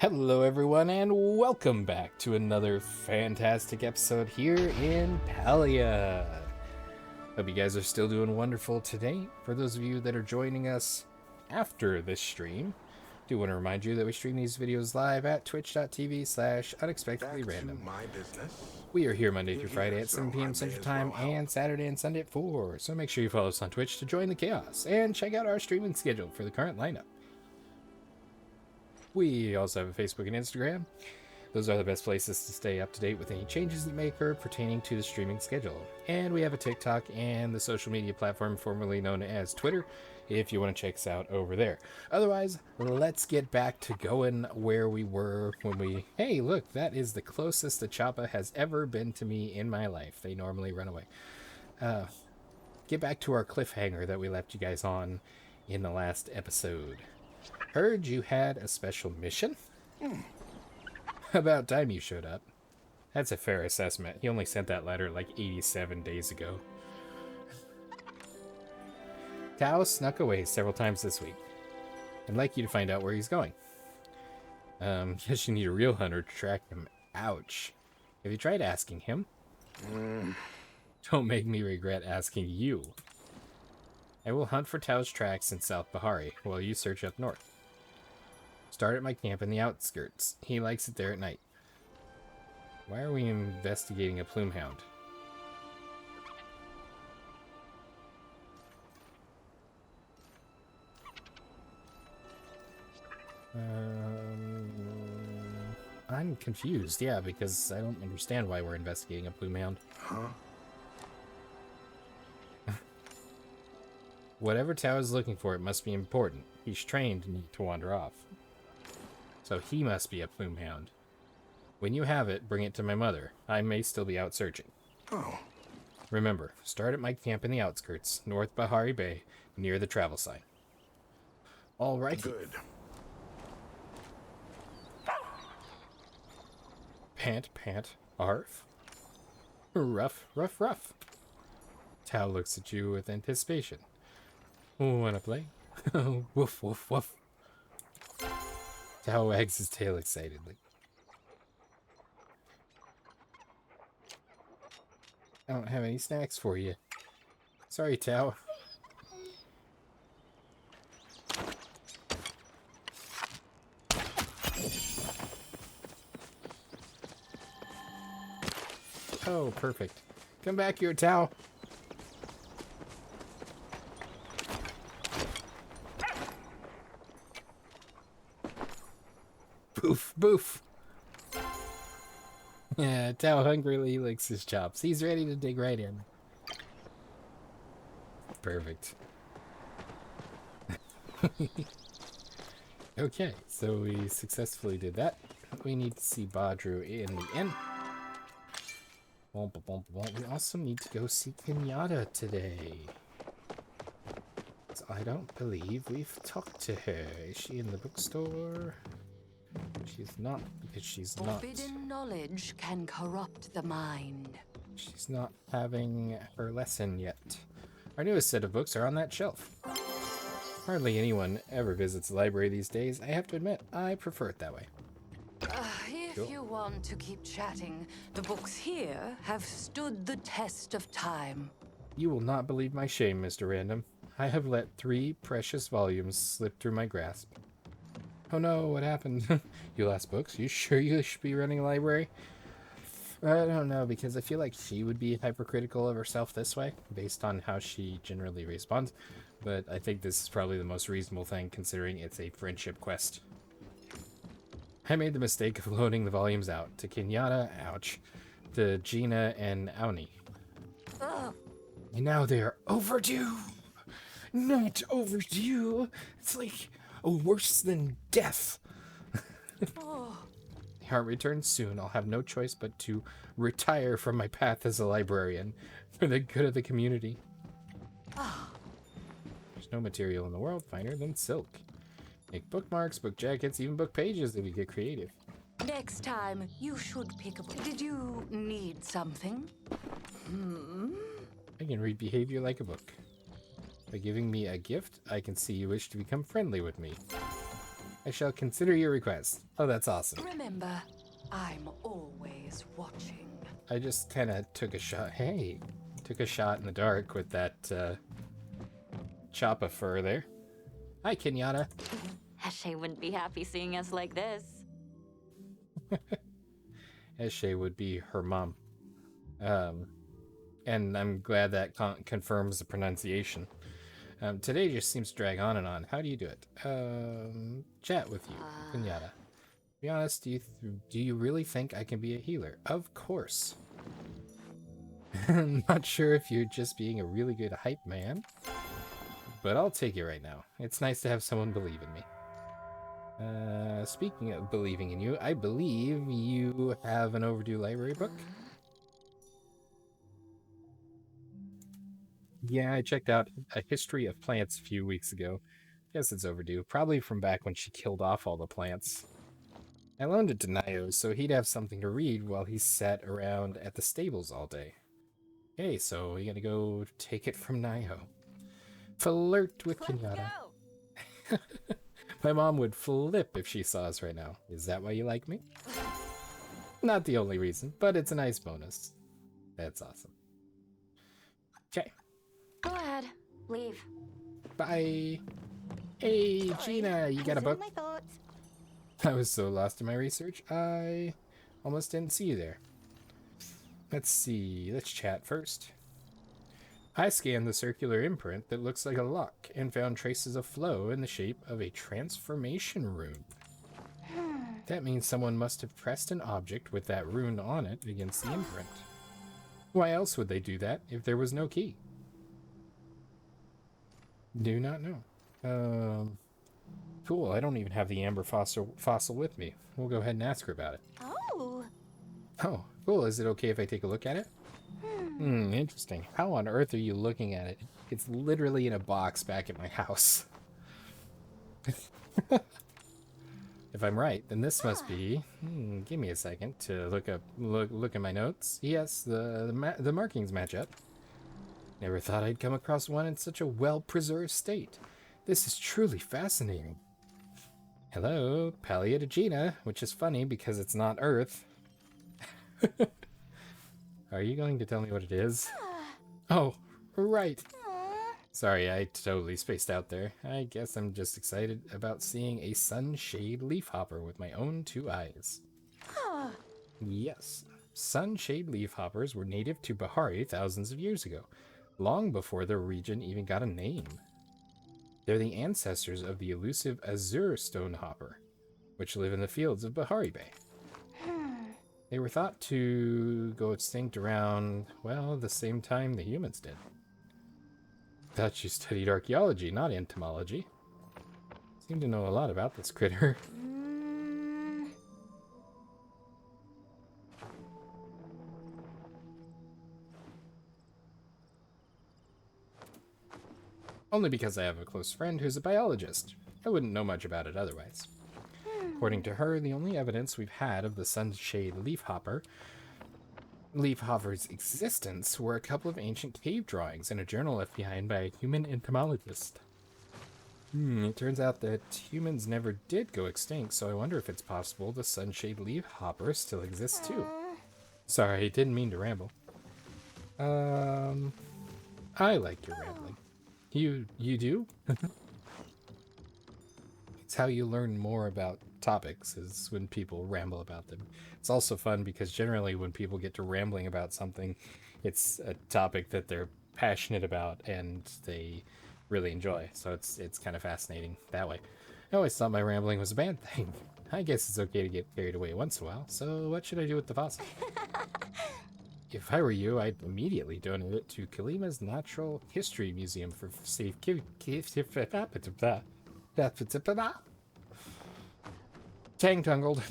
Hello, everyone, and welcome back to another fantastic episode here in Palia. Hope you guys are still doing wonderful today. For those of you that are joining us after this stream, I do want to remind you that we stream these videos live at twitch.tv/unexpectedlyrandom. My business. We are here Monday through Friday at So 7 I p.m. may Central as Time well help. and Saturday and Sunday at 4. So make sure you follow us on Twitch to join the chaos and check out our streaming schedule for the current lineup. We also have a Facebook and Instagram. Those are the best places to stay up to date with any changes that may occur pertaining to the streaming schedule. And we have a TikTok and the social media platform formerly known as Twitter, if you want to check us out over there. Otherwise, let's get back to going where we were when we... Hey, look, that is the closest the Choppa has ever been to me in my life. They normally run away. Get back to our cliffhanger that we left you guys on in the last episode. Heard you had a special mission? About time you showed up. That's a fair assessment. He only sent that letter like 87 days ago. Tao snuck away several times this week. I'd like you to find out where he's going. Guess you need a real hunter to track him. Ouch. Have you tried asking him? Don't make me regret asking you. I will hunt for Tao's tracks in South Bahari while you search up north. Start at my camp in the outskirts. He likes it there at night. Why are we investigating a plume hound? I'm confused, yeah, because I don't understand why we're investigating a plume hound. Huh? Whatever Tao is looking for, it must be important. He's trained not to wander off. So he must be a plume hound. When you have it, bring it to my mother. I may still be out searching. Oh. Remember, start at my camp in the outskirts, North Bahari Bay, near the travel sign. All right. Good. Pant, pant, arf. Ruff, ruff, ruff. Tao looks at you with anticipation. Wanna play? Woof, woof, woof. Tao wags his tail excitedly. I don't have any snacks for you. Sorry, Tao. Oh, perfect. Come back here, Tao. Boof, boof. Yeah, Tao hungrily licks his chops. He's ready to dig right in. Perfect. Okay, so we successfully did that. We need to see Badru in the inn. We also need to go see Kenyatta today. So I don't believe we've talked to her. Is she in the bookstore? She's not, because she's not. Forbidden knowledge can corrupt the mind. She's not having her lesson yet. Our newest set of books are on that shelf. Hardly anyone ever visits the library these days. I have to admit, I prefer it that way. If Cool. you want to keep chatting, the books here have stood the test of time. You will not believe my shame, Mr. Random. I have let 3 precious volumes slip through my grasp. Oh no, what happened? You lost books? You sure you should be running a library? I don't know, because I feel like she would be hypercritical of herself this way, based on how she generally responds. But I think this is probably the most reasonable thing, considering it's a friendship quest. I made the mistake of loaning the volumes out to Kenyatta, ouch, to Gina and Auni. Ugh. And now they are overdue! Not overdue! It's like worse than death! Oh, The heart returns soon. I'll have no choice but to retire from my path as a librarian for the good of the community. There's no material in the world finer than silk. Make bookmarks, book jackets, even book pages if you get creative. next time you should pick a book. Did you need something? I can read behavior like a book. By giving me a gift, I can see you wish to become friendly with me. I shall consider your request. Oh, that's awesome. Remember, I'm always watching. I just kind of took a shot. Hey, took a shot in the dark with that chop of fur there. Hi, Kenyatta. Eshe wouldn't be happy seeing us like this. Eshe would be her mom. And I'm glad that confirms the pronunciation. Today just seems to drag on and on. How do you do it? Chat with you, Kenyatta. Be honest, do you really think I can be a healer? Of course. I'm not sure if you're just being a really good hype man, but I'll take it right now. It's nice to have someone believe in me. Speaking of believing in you, I believe you have an overdue library book. Yeah, I checked out A History of Plants a few weeks ago. Guess it's overdue, probably from back when she killed off all the plants. I loaned it to Nayo, so he'd have something to read while he sat around at the stables all day. Okay, so we gotta go take it from Nayo. Flirt with Kenyatta. My mom would flip if she saw us right now. Is that why you like me? Not the only reason, but it's a nice bonus. That's awesome. Okay. Go ahead. Leave. Bye. Hey, Gina, you got a book? My thoughts. I was so lost in my research, I almost didn't see you there. Let's see, let's chat first. I scanned the circular imprint that looks like a lock and found traces of flow in the shape of a transformation rune. That means someone must have pressed an object with that rune on it against the imprint. Why else would they do that if there was no key? Do not know. Cool, I don't even have the amber fossil with me. We'll go ahead and ask her about it. Oh. Oh, cool. Is it okay if I take a look at it? Interesting. How on earth are you looking at it? It's literally in a box back at my house. If I'm right, then this must be... give me a second to look at my notes. Yes, the markings match up. Never thought I'd come across one in such a well-preserved state. This is truly fascinating. Hello, Palia to Gina, which is funny because it's not Earth. Are you going to tell me what it is? Oh, right. Sorry, I totally spaced out there. I guess I'm just excited about seeing a sunshade leafhopper with my own two eyes. Yes, sunshade leafhoppers were native to Bahari thousands of years ago, long before the region even got a name. They're the ancestors of the elusive azure stonehopper, which live in the fields of Bahari Bay. They were thought to go extinct around, well, the same time the humans did. Thought you studied archaeology, not entomology. Seem to know a lot about this critter. Only because I have a close friend who's a biologist. I wouldn't know much about it otherwise. According to her, the only evidence we've had of the sunshade leafhopper's existence were a couple of ancient cave drawings in a journal left behind by a human entomologist. It turns out that humans never did go extinct, so I wonder if it's possible the sunshade leafhopper still exists too. Sorry, didn't mean to ramble. I like your rambling. You do? It's how you learn more about topics, is when people ramble about them. It's also fun because generally when people get to rambling about something, it's a topic that they're passionate about and they really enjoy. So it's kind of fascinating that way. I always thought my rambling was a bad thing. I guess it's okay to get carried away once in a while. So what should I do with the fossil? If I were you, I'd immediately donate it to Kalima's Natural History Museum for safekeeping. Tang-tungled.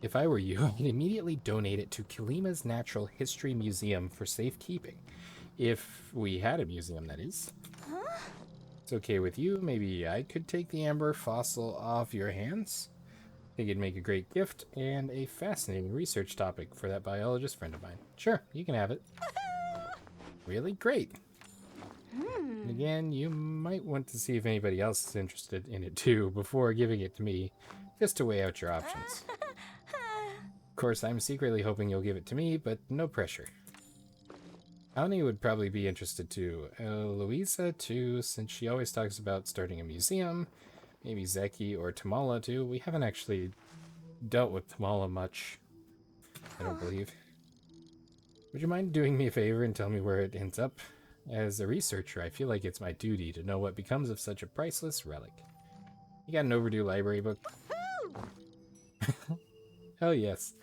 If I were you, I'd immediately donate it to Kalima's Natural History Museum for safekeeping. If we had a museum, that is. It's okay with you. Maybe I could take the amber fossil off your hands. I think it'd make a great gift and a fascinating research topic for that biologist friend of mine. Sure, you can have it. Really? Great. And again, you might want to see if anybody else is interested in it too before giving it to me, just to weigh out your options. Of course, I'm secretly hoping you'll give it to me, but no pressure. Aoni would probably be interested too. Louisa too, since she always talks about starting a museum. Maybe Zeki or Tamala too. We haven't actually dealt with Tamala much, I don't believe. Would you mind doing me a favor and tell me where it ends up? As a researcher, I feel like it's my duty to know what becomes of such a priceless relic. You got an overdue library book? Oh yes.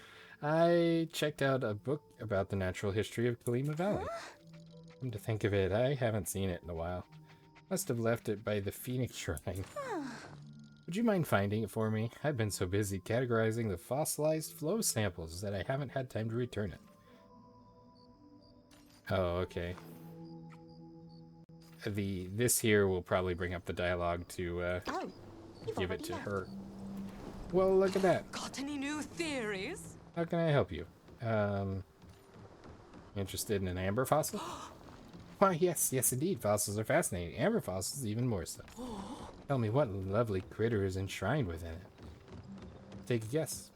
I checked out a book about the natural history of Kalima Valley. Come to think of it, I haven't seen it in a while. Must have left it by the Phoenix Shrine. Would you mind finding it for me? I've been so busy categorizing the fossilized flow samples that I haven't had time to return it. Oh, okay. This here will probably bring up the dialogue to give it to her. Well, look at that. Got any new theories? How can I help you? Interested in an amber fossil? Why, yes, indeed. Fossils are fascinating. Amber fossils even more so. Tell me what lovely critter is enshrined within it. Take a guess.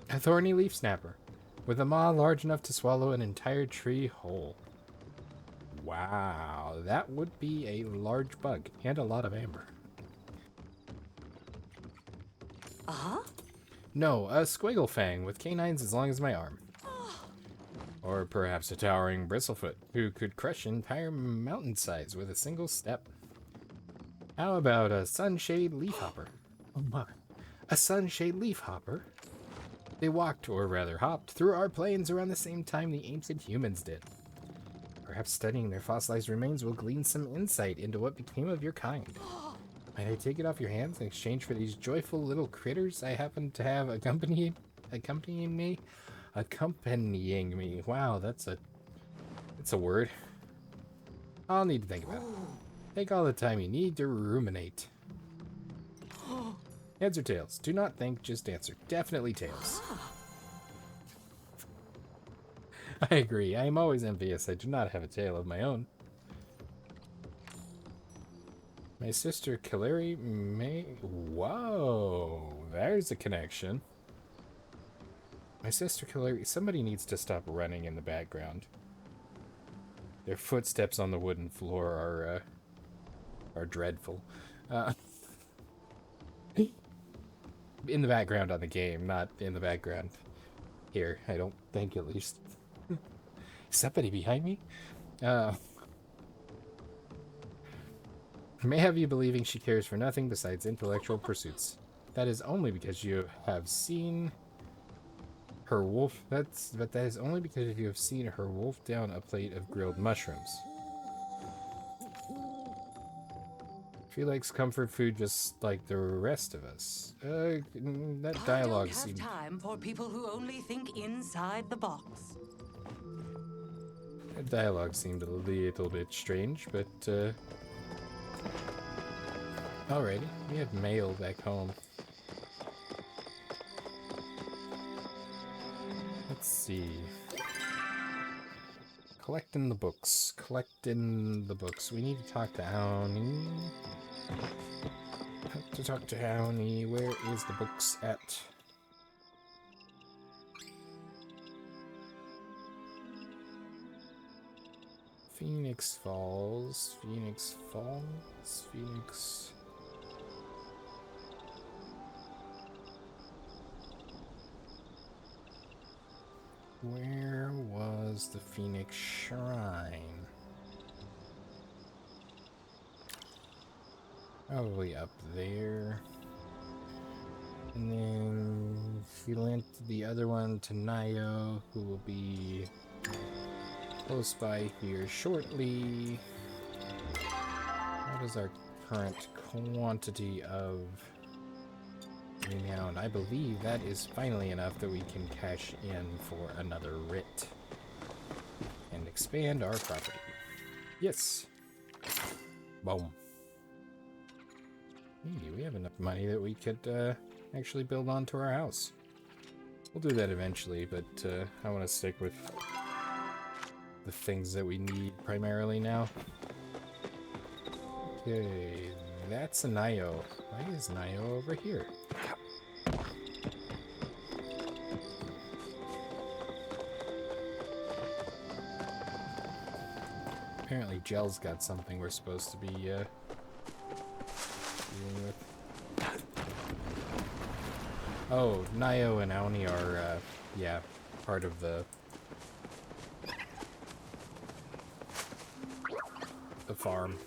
A thorny leaf snapper, with a maw large enough to swallow an entire tree whole. Wow, that would be a large bug and a lot of amber. No, a squiggle fang with canines as long as my arm. Or perhaps a towering bristlefoot who could crush entire mountainsides with a single step. How about a sunshade leafhopper? Oh my. A sunshade leafhopper? They walked, or rather hopped, through our plains around the same time the ancient humans did. Perhaps studying their fossilized remains will glean some insight into what became of your kind. Might I take it off your hands in exchange for these joyful little critters I happen to have accompanying me? Accompanying me. Wow, that's a word. I'll need to think about it. Take all the time you need to ruminate. Heads or tails? Do not think, just answer. Definitely tails. I agree. I am always envious I do not have a tail of my own. My sister Kalari may... Whoa, there's a connection. My sister Kalari... Somebody needs to stop running in the background. Their footsteps on the wooden floor are dreadful. In the background on the game, not in the background here. I don't think, at least. Somebody behind me? May have you believing she cares for nothing besides intellectual pursuits. That is only because you have seen her wolf. But that is only because you have seen her wolf down a plate of grilled mushrooms. She likes comfort food just like the rest of us. That dialogue seemed... I don't have time for people who only think inside the box. That dialogue seemed a little bit strange, but alrighty, we have mail back home. Let's see. Collecting the books. We need to talk to Aoni. Where is the books at? Phoenix Falls. Where was the Phoenix Shrine? Probably up there. And then she lent the other one to Nayo, who will be close by here shortly. What is our current quantity of renown? I believe that is finally enough that we can cash in for another writ and expand our property. Yes. Boom. Hey, we have enough money that we could actually build onto our house. We'll do that eventually, but I want to stick with the things that we need primarily now. Okay, that's a Nio. Why is Nio over here? Apparently Gel's got something we're supposed to be dealing with. Oh, Nio and Aoni are, yeah, part of the farm.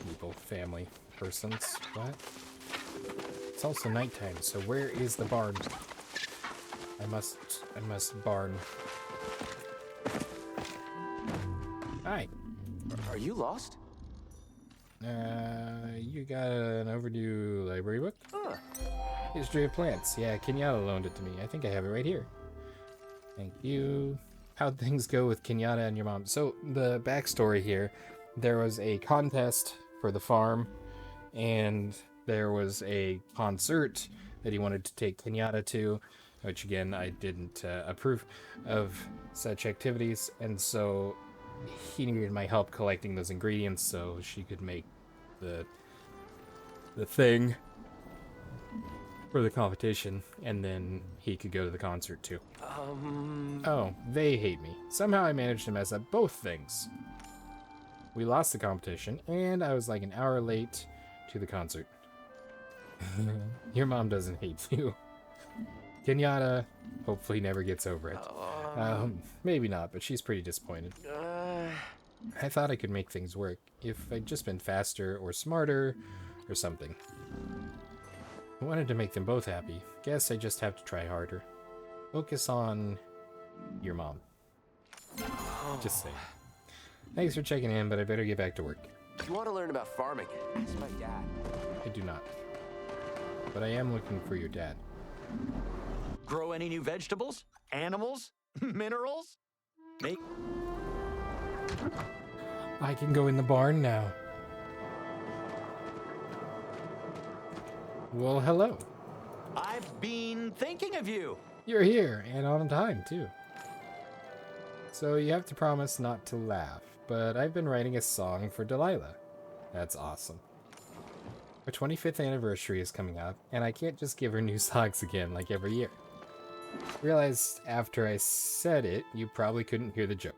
People, family, persons. What? It's also nighttime, so where is the barn? I must barn. Hi. Are you lost? You got an overdue library book? Huh. History of Plants. Yeah, Kenyatta loaned it to me. I think I have it right here. Thank you. How'd things go with Kenyatta and your mom? So, the backstory here, there was a contest for the farm, and there was a concert that he wanted to take Kenyatta to, which again, I didn't approve of such activities, and so he needed my help collecting those ingredients so she could make the thing for the competition, and then he could go to the concert too. Oh, they hate me. Somehow I managed to mess up both things. We lost the competition, and I was like an hour late to the concert. Your mom doesn't hate you. Kenyatta hopefully never gets over it. Maybe not, but she's pretty disappointed. I thought I could make things work if I'd just been faster or smarter or something. I wanted to make them both happy. Guess I just have to try harder. Focus on your mom. Just saying. Thanks for checking in, but I better get back to work. If you want to learn about farming, ask my dad. I do not. But I am looking for your dad. Grow any new vegetables? Animals? Minerals? Make... I can go in the barn now. Well, hello. I've been thinking of you. You're here, and on time, too. So you have to promise not to laugh, but I've been writing a song for Delilah. That's awesome. Her 25th anniversary is coming up, and I can't just give her new socks again like every year. Realized after I said it, you probably couldn't hear the joke.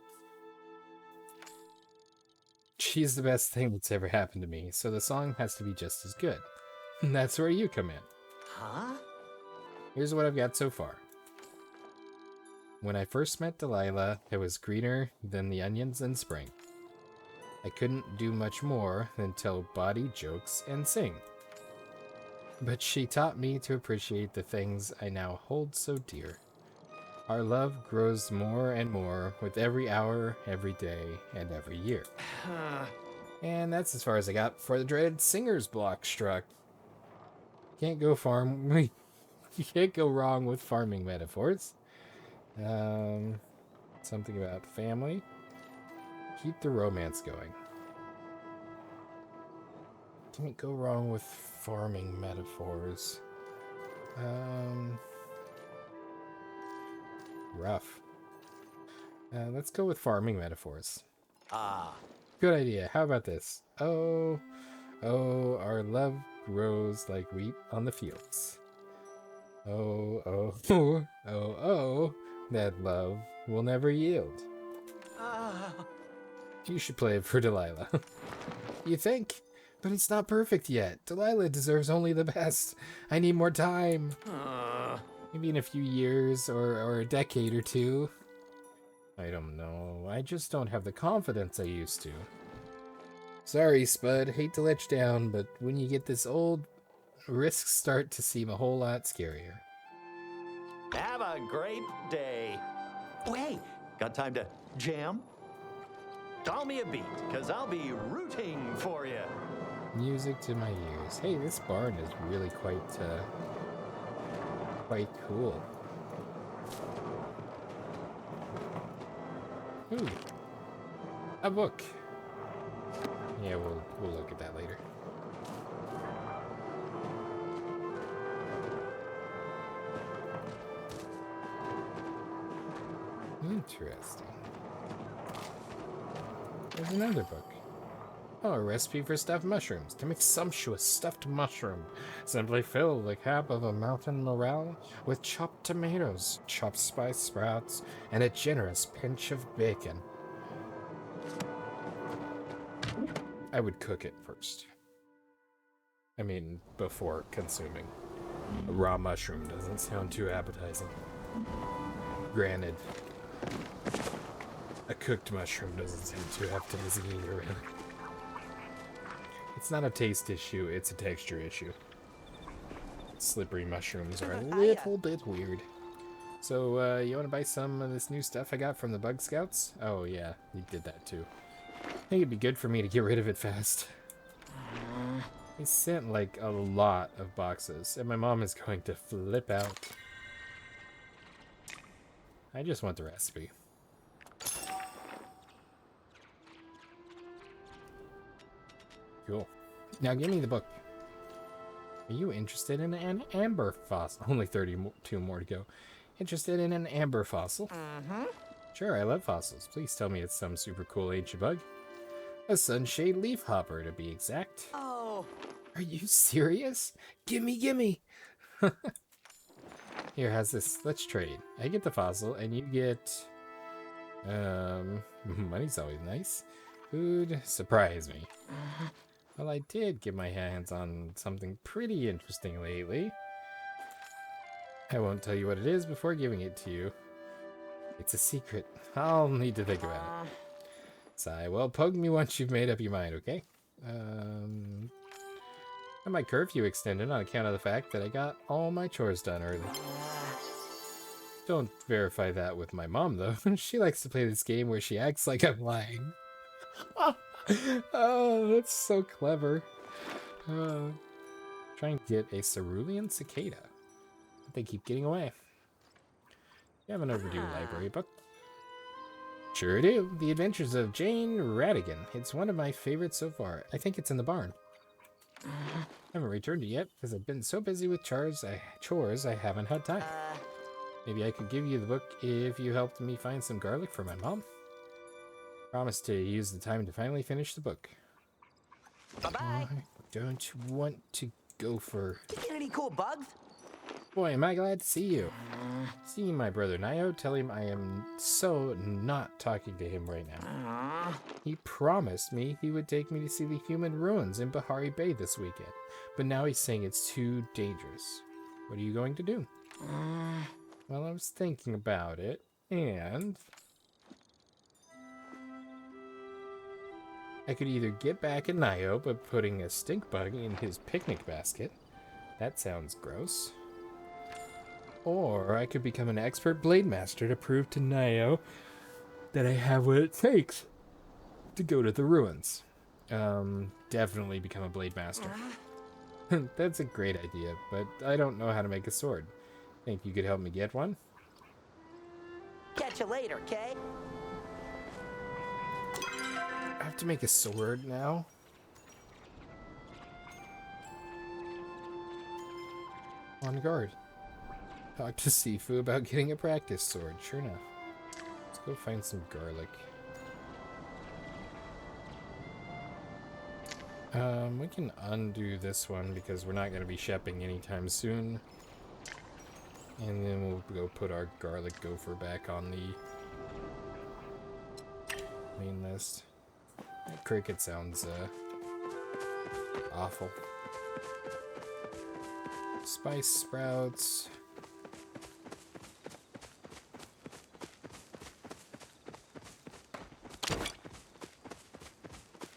She's the best thing that's ever happened to me, so the song has to be just as good. And that's where you come in. Huh? Here's what I've got so far. When I first met Delilah, it was greener than the onions in spring. I couldn't do much more than tell bawdy jokes and sing. But she taught me to appreciate the things I now hold so dear. Our love grows more and more with every hour, every day, and every year. And that's as far as I got for the dreaded singer's block struck. Can't go you can't go wrong with farming metaphors. Something about family. Keep the romance going. Can't go wrong with farming metaphors. Rough. Let's go with farming metaphors. Good idea. How about this? Oh, our love grows like wheat on the fields. Oh, that love will never yield. You should play it for Delilah. You think? But it's not perfect yet. Delilah deserves only the best. I need more time. Maybe in a few years or a decade or two. I don't know. I just don't have the confidence I used to. Sorry, Spud. Hate to let you down, but when you get this old, risks start to seem a whole lot scarier. Have a great day. Oh, hey, got time to jam? Call me a beat, because I'll be rooting for you. Music to my ears. Hey, this barn is really quite cool. Ooh, a book. Yeah, we'll look at that later. Interesting. There's another book. Oh, a recipe for stuffed mushrooms. To make sumptuous stuffed mushroom. Simply fill the cap of a mountain morel with chopped tomatoes, chopped spice sprouts, and a generous pinch of bacon. I would cook it first. I mean, before consuming. A raw mushroom doesn't sound too appetizing. Granted, a cooked mushroom doesn't sound too appetizing either, really. It's not a taste issue, it's a texture issue. Slippery mushrooms are a little bit weird. So, you want to buy some of this new stuff I got from the Bug Scouts? Oh yeah, you did that too. I think it'd be good for me to get rid of it fast. They sent like a lot of boxes, and my mom is going to flip out. I just want the recipe. Cool. Now give me the book. Are you interested in an amber fossil? Only 32 more to go. Interested in an amber fossil? Sure, I love fossils. Please tell me it's some super cool ancient bug. A sunshade leafhopper, to be exact. Oh. Are you serious? Gimme, gimme! Here, how's this? Let's trade. I get the fossil, and you get... money's always nice. Food, surprise me. Well, I did get my hands on something pretty interesting lately. I won't tell you what it is before giving it to you. It's a secret. I'll need to think about it. Sigh, well, poke me once you've made up your mind, okay? My curfew extended on account of the fact that I got all my chores done early. Don't verify that with my mom, though. She likes to play this game where she acts like I'm lying. Oh, that's so clever. Trying to get a cerulean cicada. They keep getting away. You have an overdue library book. Sure do. The Adventures of Jane Radigan. It's one of my favorites so far. I think it's in the barn. I haven't returned it yet because I've been so busy with chores I haven't had time. Maybe I could give you the book if you helped me find some garlic for my mom. Promise to use the time to finally finish the book. Bye-bye. I don't want to go for... Did you get any cool bugs? Boy, am I glad to see you. See my brother Nio, tell him I am so not talking to him right now. He promised me he would take me to see the human ruins in Bahari Bay this weekend, but now he's saying it's too dangerous. What are you going to do? Well, I was thinking about it, and... I could either get back at Nio by putting a stink bug in his picnic basket. That sounds gross. Or I could become an expert blade master to prove to Nio that I have what it takes to go to the ruins. Definitely become a blade master. That's a great idea, but I don't know how to make a sword. Think you could help me get one? Catch you later, okay? I have to make a sword now? On guard. Talk to Sifu about getting a practice sword. Sure enough. Let's go find some garlic. We can undo this one because we're not going to be shipping anytime soon. And then we'll go put our garlic gopher back on the main list. That cricket sounds awful. Spice sprouts.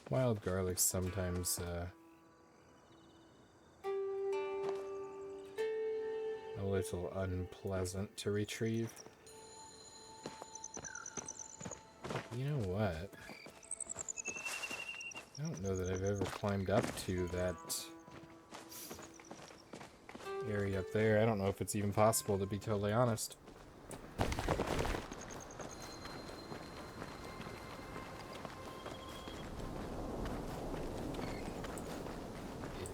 Wild garlic sometimes a little unpleasant to retrieve. You know what? I don't know that I've ever climbed up to that area up there. I don't know if it's even possible, to be totally honest.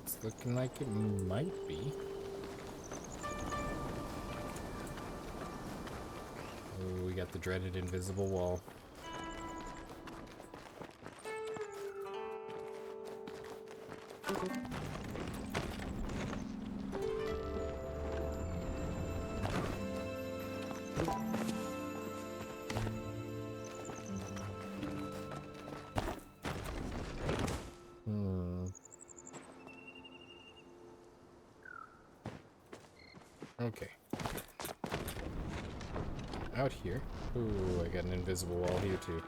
It's looking like it might be. Oh, we got the dreaded invisible wall. Okay. Out here. Ooh, I got an invisible wall here too.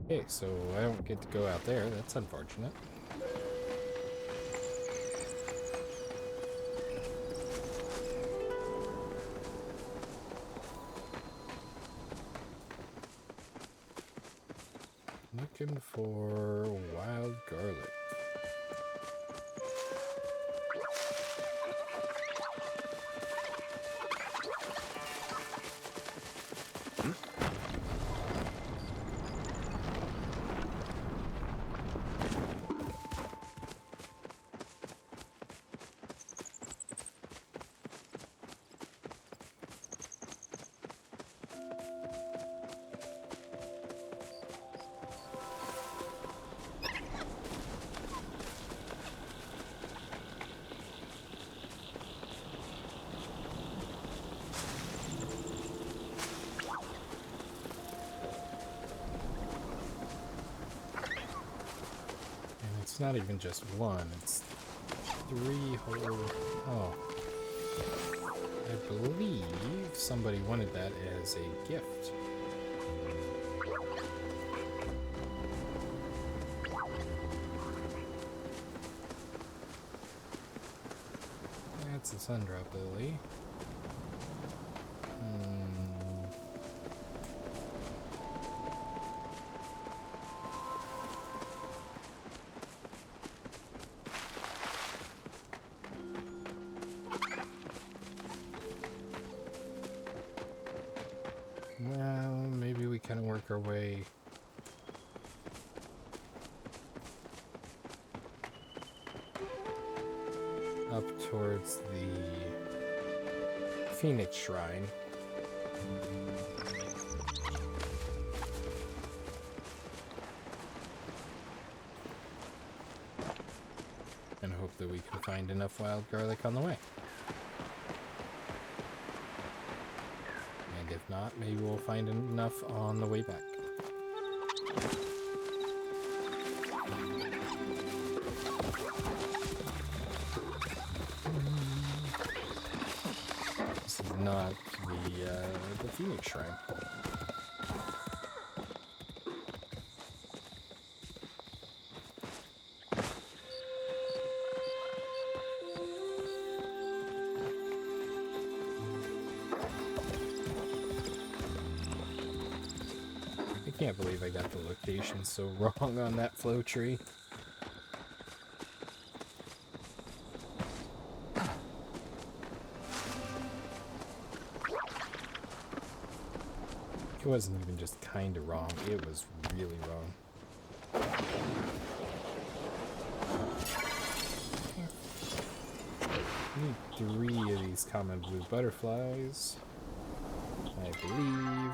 Okay, so I don't get to go out there. That's unfortunate. Looking for wild garlic. It's not even just one, it's 3 whole... Oh. I believe somebody wanted that as a gift. That's a sundrop lily. Well, maybe we can work our way up towards the Phoenix Shrine. And hope that we can find enough wild garlic on the way. And if not, maybe we'll find enough on the way back. This is not the Phoenix Shrine. I can't believe I got the location so wrong on that flow tree. It wasn't even just kind of wrong, it was really wrong. Need 3 of these common blue butterflies, I believe,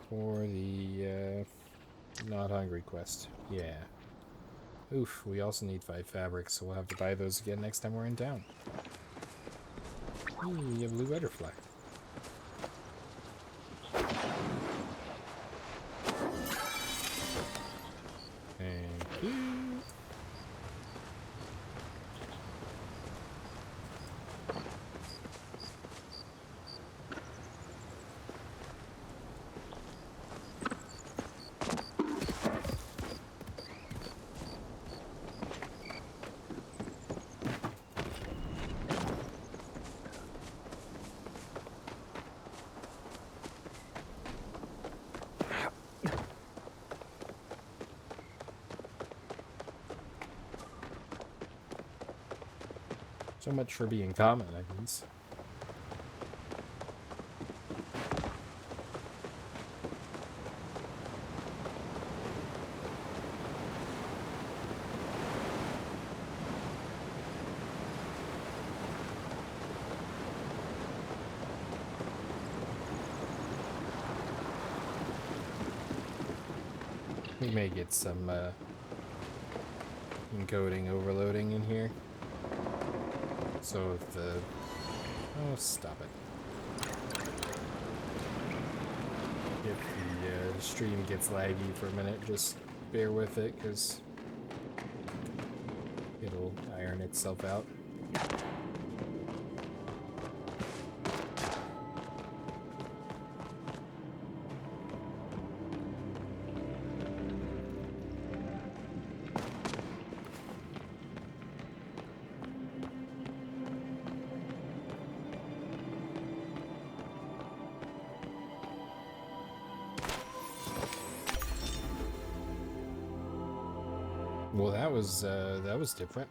for the not hungry quest. Yeah. Oof, we also need 5 fabrics, so we'll have to buy those again next time we're in town. Ooh, a blue butterfly. Thank you. So much for being common, I guess. We may get some encoding overloading in here. So if the... Oh, stop it. If the stream gets laggy for a minute, just bear with it, because it'll iron itself out. Well, that was different.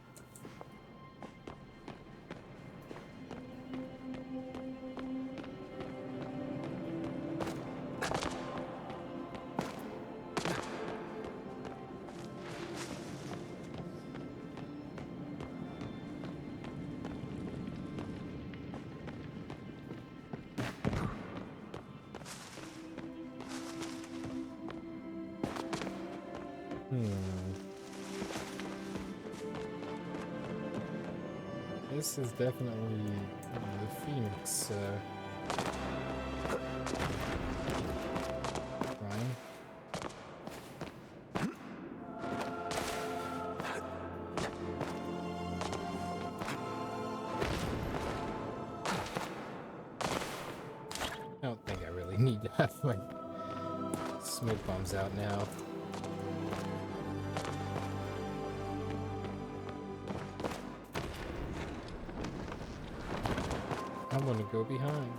This is definitely the Phoenix Prime. I don't think I really need to have my smoke bombs out now. I want to go behind.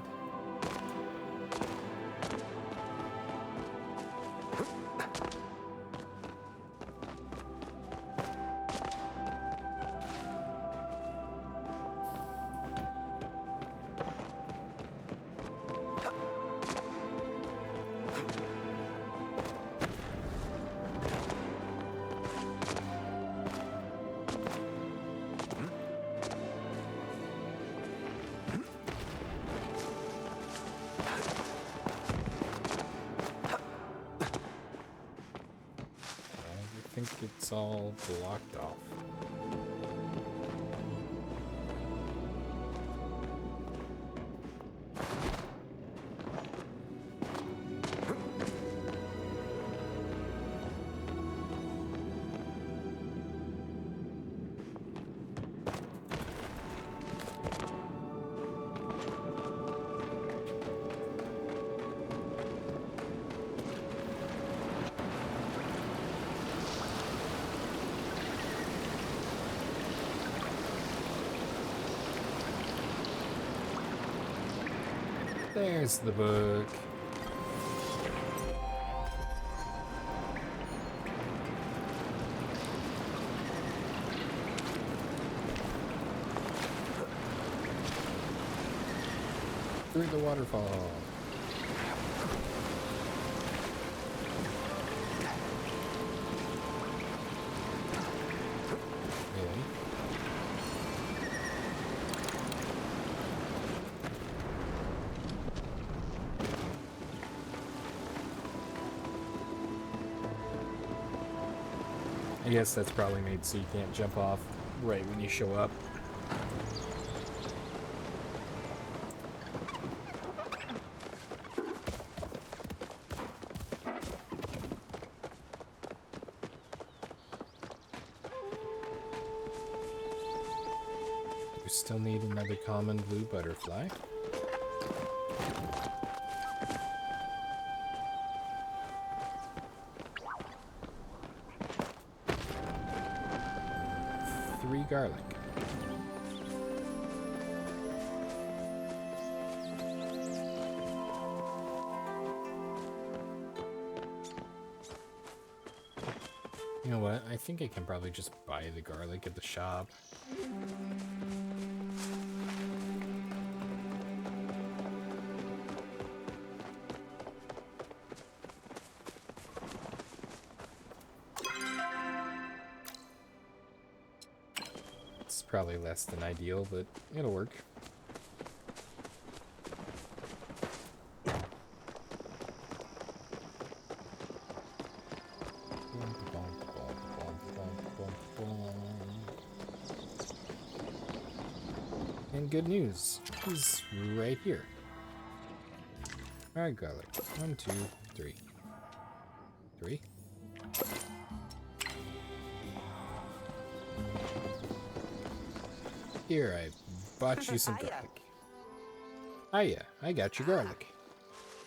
I think it's all blocked off. There's the book. Through the waterfall. Really? I guess that's probably made so you can't jump off right when you show up. We still need another common blue butterfly. Garlic. You know what? I think I can probably just buy the garlic at the shop. Probably less than ideal, but it'll work. And good news, he's right here. Alright, garlic. 1, 2, 3. 3. Here, I bought you some Hiya. garlic. Hiya, I got your garlic.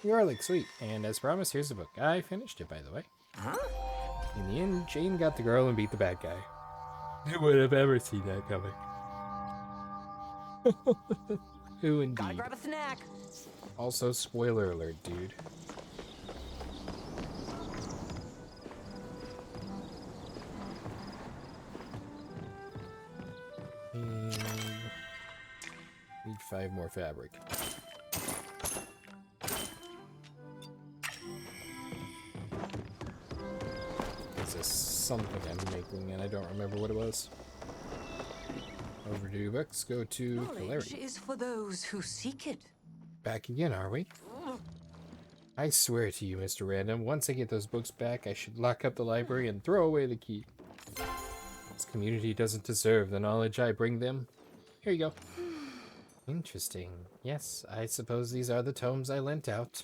Garlic, sweet. And as promised, here's the book. I finished it, by the way. Huh? In the end, Jane got the girl and beat the bad guy. Who would have ever seen that coming? Who Gotta indeed? grab a snack. Also, spoiler alert, dude. And need 5 more fabric. This is something I'm making, and I don't remember what it was. Overdue books. Go to Knowledge Singularity. is for those who seek it. Back again, are we? I swear to you, Mr. Random, once I get those books back, I should lock up the library and throw away the key. This community doesn't deserve the knowledge I bring them. Here you go. Interesting. Yes, I suppose these are the tomes I lent out.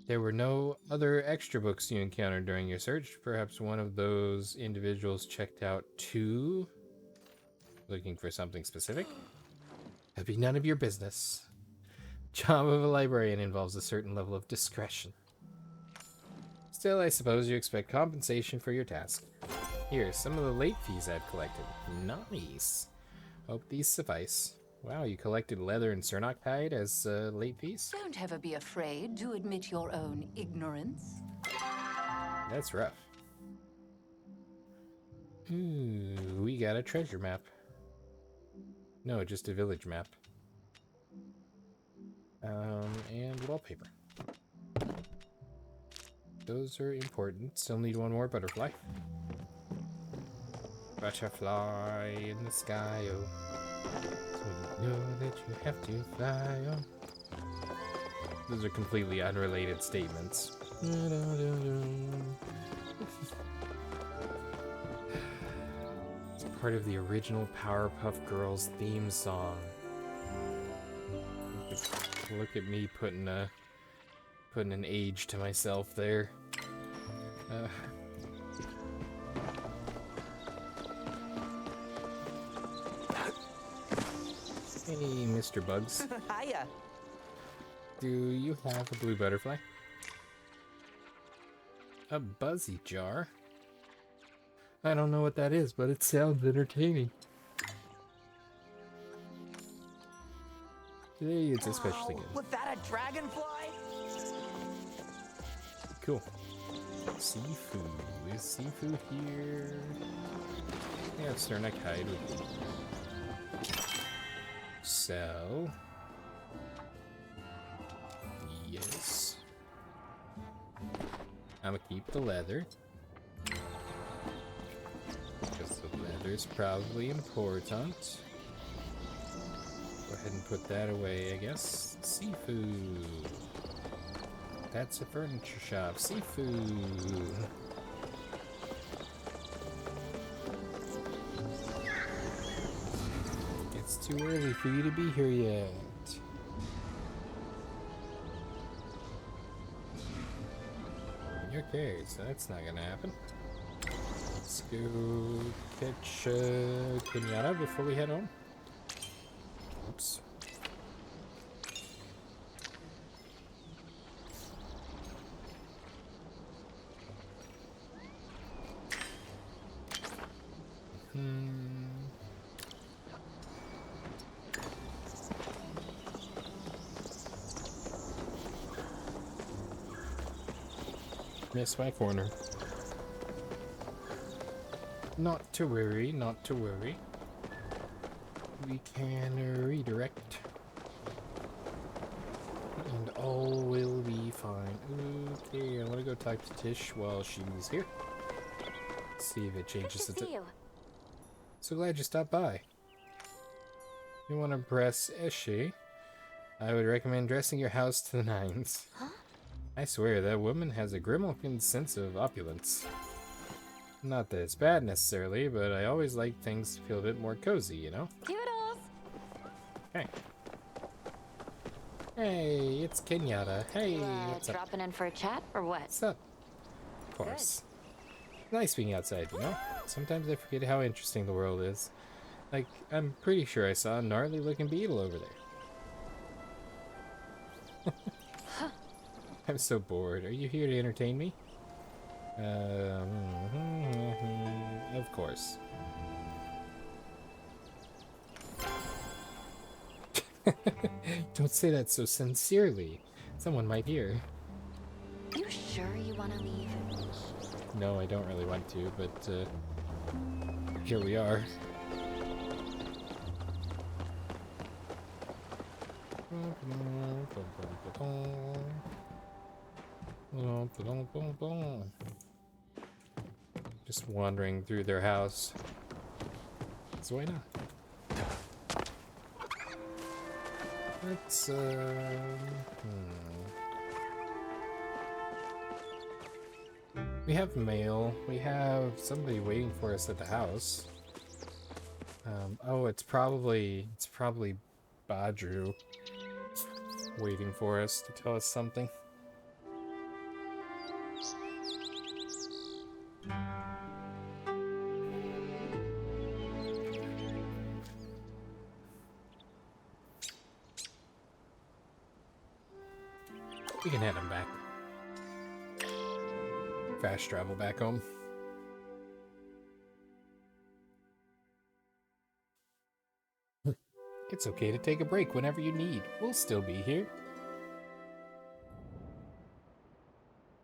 There were no other extra books you encountered during your search. Perhaps one of those individuals checked out too? Looking for something specific? That'd be none of your business. Job of a librarian involves a certain level of discretion. Still, I suppose you expect compensation for your task. Here, some of the late fees I've collected. Nice. Hope these suffice. Wow, you collected leather and Cernok hide as late fees? Don't ever be afraid to admit your own ignorance. That's rough. Ooh, we got a treasure map. No, just a village map. And wallpaper. Those are important. Still need one more butterfly. Butterfly in the sky, oh. So you know that you have to fly, oh. Those are completely unrelated statements. It's part of the original Powerpuff Girls theme song. Look at me putting an age to myself there. Hey, Mr. Bugs. Hiya. Do you have a blue butterfly? A buzzy jar? I don't know what that is, but it sounds entertaining. Today it's especially Wow, good. was that a dragonfly? Cool. Seafood. Is seafood here? Yeah, Cernok hide would be. Sell. Yes. I'm gonna keep the leather. Because the leather's probably important. Go ahead and put that away, I guess. Seafood. That's a furniture shop. Seafood. It's too early for you to be here yet. Okay, so that's not gonna happen. Let's go catch Pinata before we head home. Oops. Missed my corner. Not to worry, not to worry. We can redirect. And all will be fine. Okay, I want to go talk to Tish while she's here. See if it changes Good the to see you. So glad you stopped by. You want to press Eshe? I would recommend dressing your house to the nines. Huh? I swear, that woman has a grim-looking sense of opulence. Not that it's bad necessarily, but I always like things to feel a bit more cozy, you know? Toodles! Hey. Hey, it's Kenyatta. Hey, what's up? Dropping in for a chat or what? What's up? Of course. Nice being outside, you know? Sometimes I forget how interesting the world is. Like, I'm pretty sure I saw a gnarly looking beetle over there. I'm so bored. Are you here to entertain me? Of course. Don't say that so sincerely. Someone might hear. You sure you want to leave? No, I don't really want to, but here we are. Just wandering through their house. So why not? Let's we have mail. We have somebody waiting for us at the house. Oh, it's probably Badru waiting for us to tell us something. We can head him back. Fast travel back home. It's okay to take a break whenever you need. We'll still be here.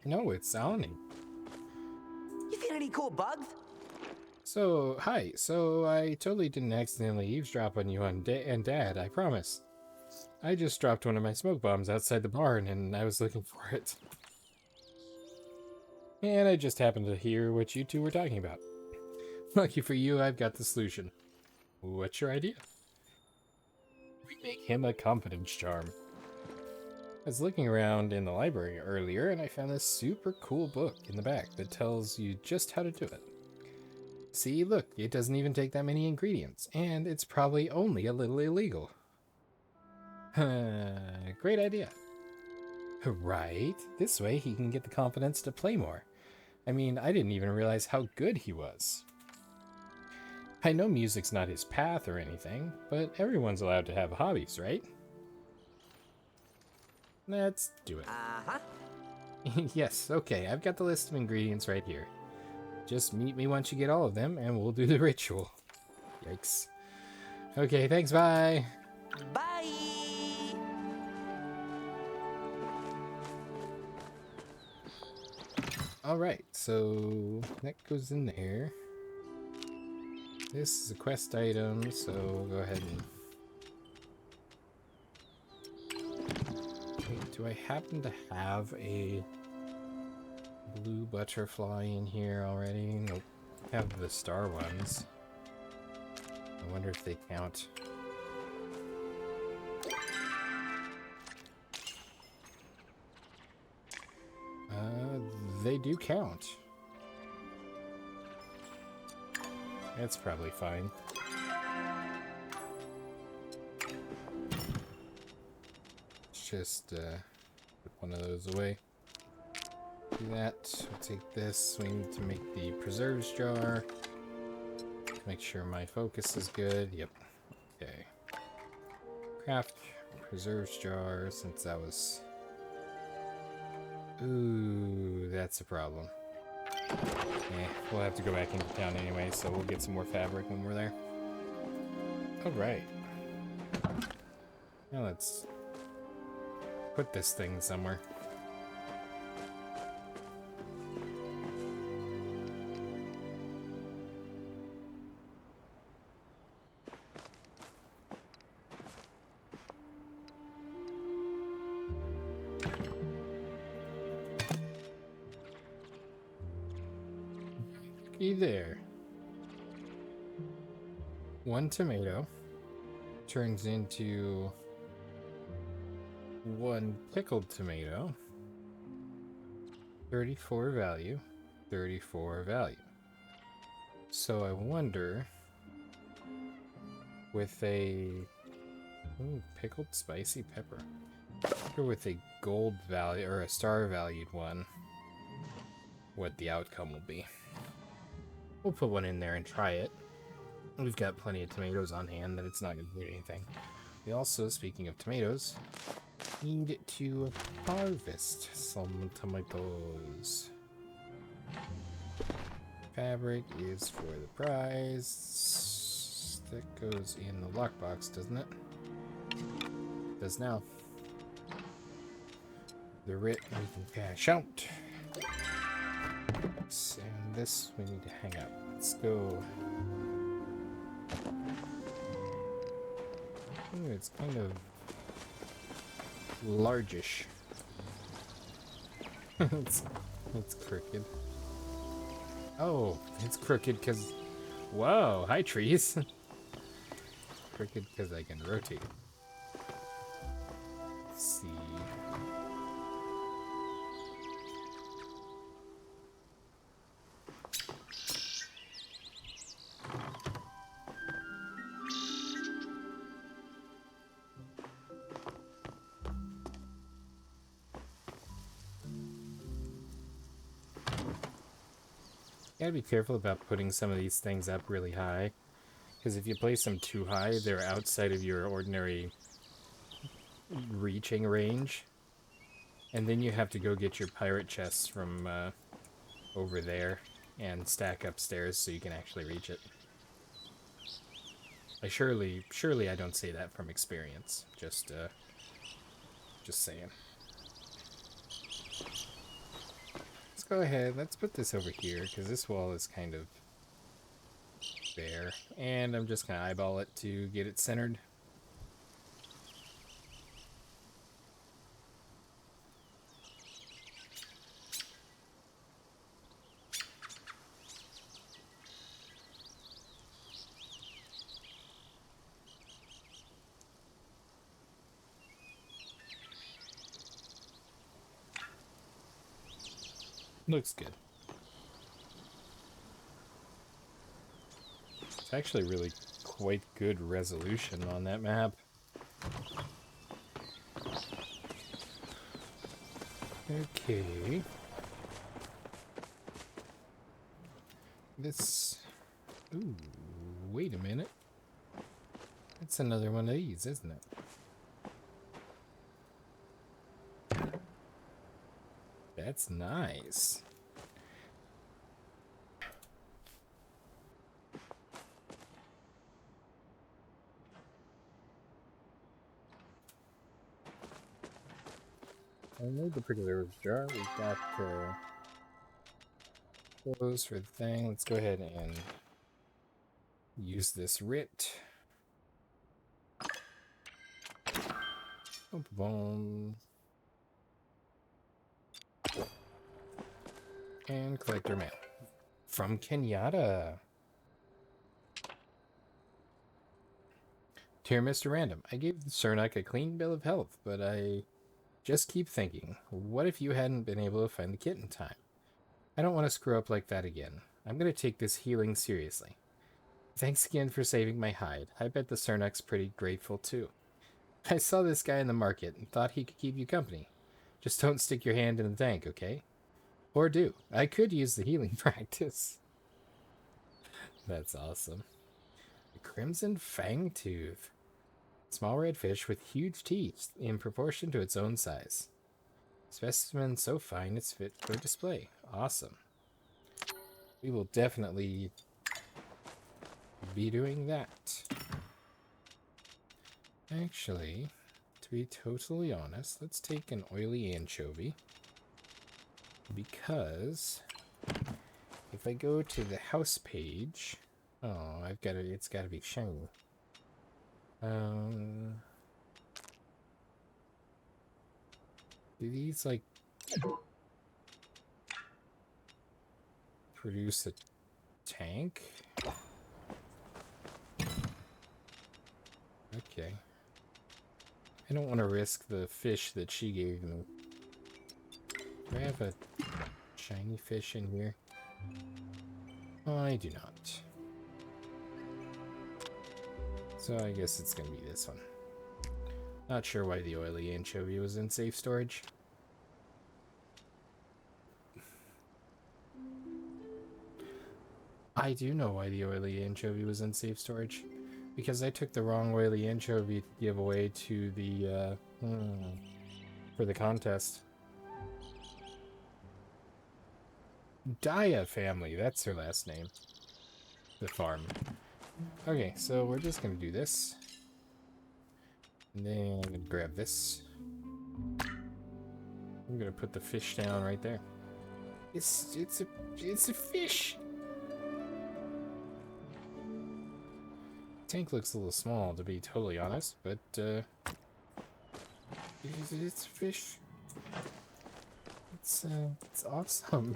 No, it's Alani. You feel any cool bugs? So, hi. So, I totally didn't accidentally eavesdrop on you and Dad, I promise. I just dropped one of my smoke bombs outside the barn, and I was looking for it. And I just happened to hear what you two were talking about. Lucky for you, I've got the solution. What's your idea? We make him a confidence charm. I was looking around in the library earlier, and I found this super cool book in the back that tells you just how to do it. See, look, it doesn't even take that many ingredients, and it's probably only a little illegal. Great idea. Right? This way he can get the confidence to play more. I mean, I didn't even realize how good he was. I know music's not his path or anything, but everyone's allowed to have hobbies, right? Let's do it. Uh-huh. Yes, okay, I've got the list of ingredients right here. Just meet me once you get all of them, and we'll do the ritual. Yikes. Okay, thanks, bye! Bye! Alright, so that goes in there. This is a quest item, so we'll go ahead and... Wait, do I happen to have a blue butterfly in here already? Nope. I have the star ones. I wonder if they count. They do count. That's probably fine. Let's just put one of those away. Do that. We'll take this. We need to make the preserves jar. Make sure my focus is good. Yep. Okay. Craft preserves jar, since that was... Ooh, that's a problem. We'll have to go back into town anyway, so we'll get some more fabric when we're there. Alright. Now let's put this thing somewhere. There. One tomato turns into one pickled tomato. 34 value, 34 value. So I wonder, with a Ooh, pickled spicy pepper. Go with a gold value or a star valued one. What the outcome will be. We'll put one in there and try it. We've got plenty of tomatoes on hand that it's not going to do anything. We also, speaking of tomatoes, need to harvest some tomatoes. Fabric is for the prize. That goes in the lockbox, doesn't it? Does now. The writ we can cash out. And this we need to hang up. Let's go. Ooh, it's kind of largish. it's crooked. Oh, it's crooked because... Whoa, hi trees. Crooked because I can rotate it. Let's see. You gotta be careful about putting some of these things up really high, because if you place them too high, they're outside of your ordinary reaching range, and then you have to go get your pirate chests from over there and stack upstairs so you can actually reach it. Surely I don't say that from experience. Just saying. Let's go ahead. Let's put this over here because this wall is kind of bare, and I'm just gonna eyeball it to get it centered. Looks good. It's actually really quite good resolution on that map. Okay. This... Ooh, wait a minute. It's another one of these, isn't it? That's nice. I know the particular jar. We've got those for the thing. Let's go ahead and use this writ. Boom, boom. And collect our mail. From Kenyatta. Dear Mr. Random, I gave Cernak a clean bill of health, but I just keep thinking, what if you hadn't been able to find the kit in time? I don't want to screw up like that again. I'm going to take this healing seriously. Thanks again for saving my hide. I bet the Cernak's pretty grateful too. I saw this guy in the market and thought he could keep you company. Just don't stick your hand in the tank, okay? Or do. I could use the healing practice. That's awesome. The Crimson Fangtooth. Small red fish with huge teeth in proportion to its own size. Specimen so fine it's fit for display. Awesome. We will definitely be doing that. Actually, to be totally honest, let's take an oily anchovy. Because if I go to the house page, oh, it's gotta be shiny. Do these like produce a tank? Okay. I don't want to risk the fish that she gave me. Do I have a shiny fish in here? Oh, I do not. So I guess it's gonna be this one. Not sure why the oily anchovy was in safe storage. I do know why the oily anchovy was in safe storage. Because I took the wrong oily anchovy to give away to the, for the contest. Daya family, that's her last name. The farm. Okay, so we're just gonna do this. And then I'm gonna grab this. I'm gonna put the fish down right there. It's a fish! Tank looks a little small, to be totally honest, but it's a fish. It's awesome.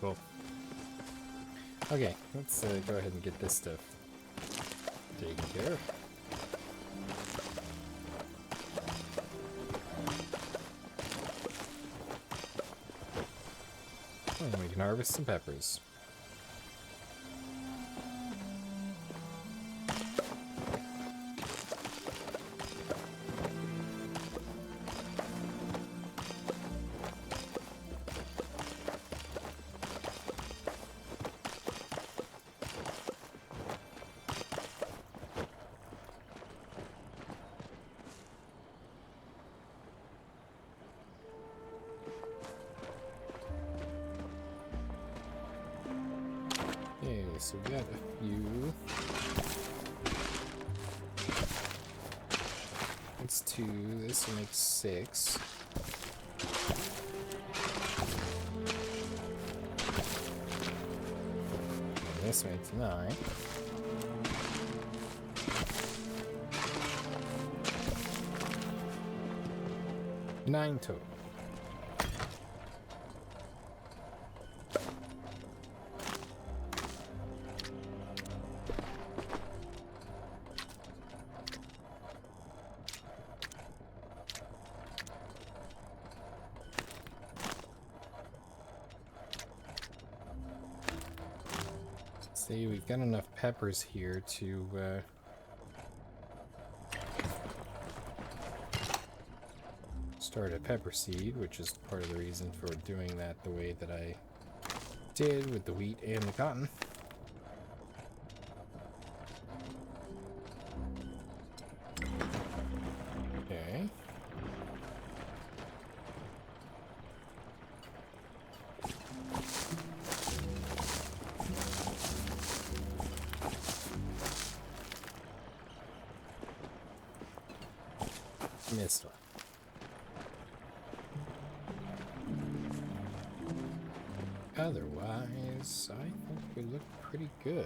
Cool. Okay, let's go ahead and get this stuff taken care of. And we can harvest some peppers. Okay, so we got a few. That's 2. This will make 6. And this makes 9. Nine total. See, we've got enough peppers here to start a pepper seed, which is part of the reason for doing that the way that I did with the wheat and the cotton. Okay. Missed one. Otherwise, I think we look pretty good.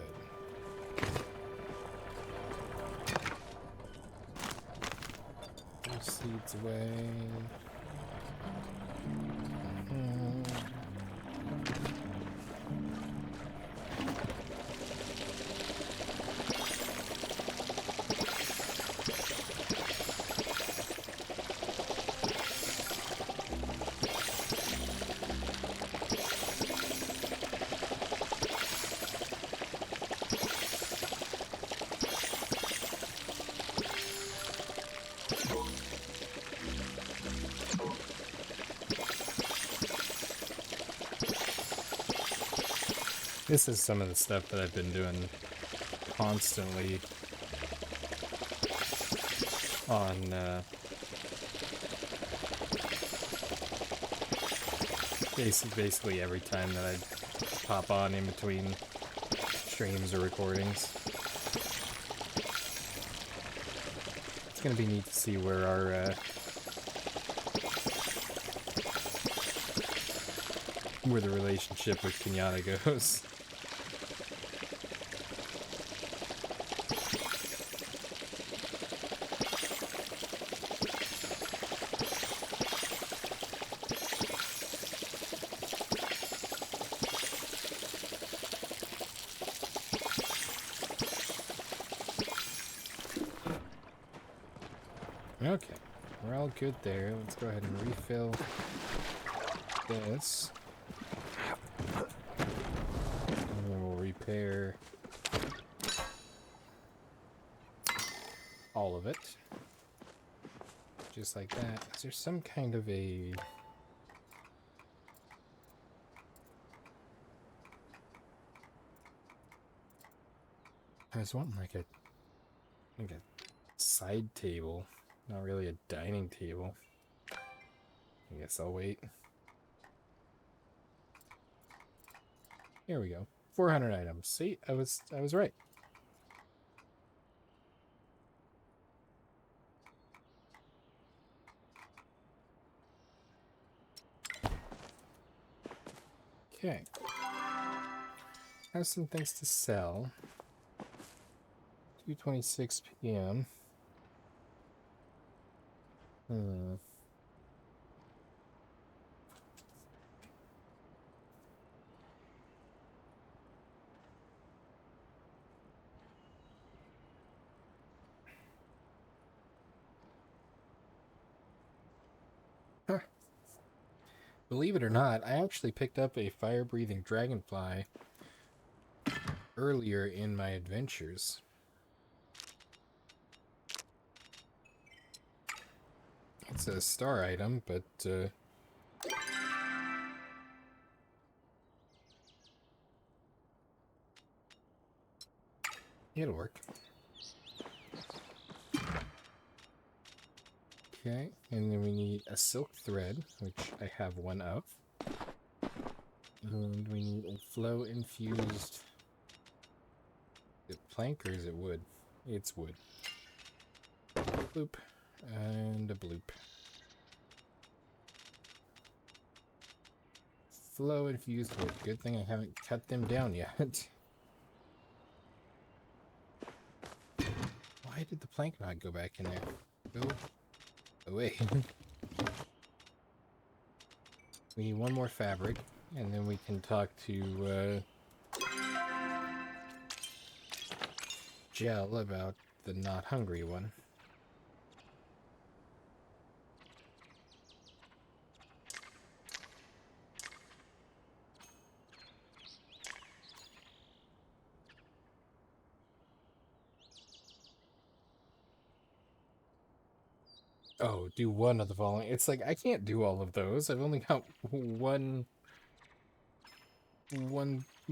Those seeds away. This is some of the stuff that I've been doing constantly on basically every time that I pop on in between streams or recordings. It's gonna be neat to see where our where the relationship with Kenyatta goes. Okay, we're all good there. Let's go ahead and refill this. And then we'll repair all of it. Just like that. Is there some kind of a... I was wanting like a side table. Not really a dining table. I guess I'll wait. Here we go. 400 items. See, I was right. Okay. Have some things to sell. 2:26 p.m. Huh. Believe it or not, I actually picked up a fire-breathing dragonfly earlier in my adventures. It's a star item, but it'll work. Okay, and then we need a silk thread, which I have one of. And we need a flow infused... Is it plank or is it wood? It's wood. Bloop. And a bloop. Flow infused wood. Good thing I haven't cut them down yet. Why did the plank not go back in there? Go away. We need one more fabric, and then we can talk to Gel about the not hungry one. Oh, do one of the following. It's like, I can't do all of those. I've only got one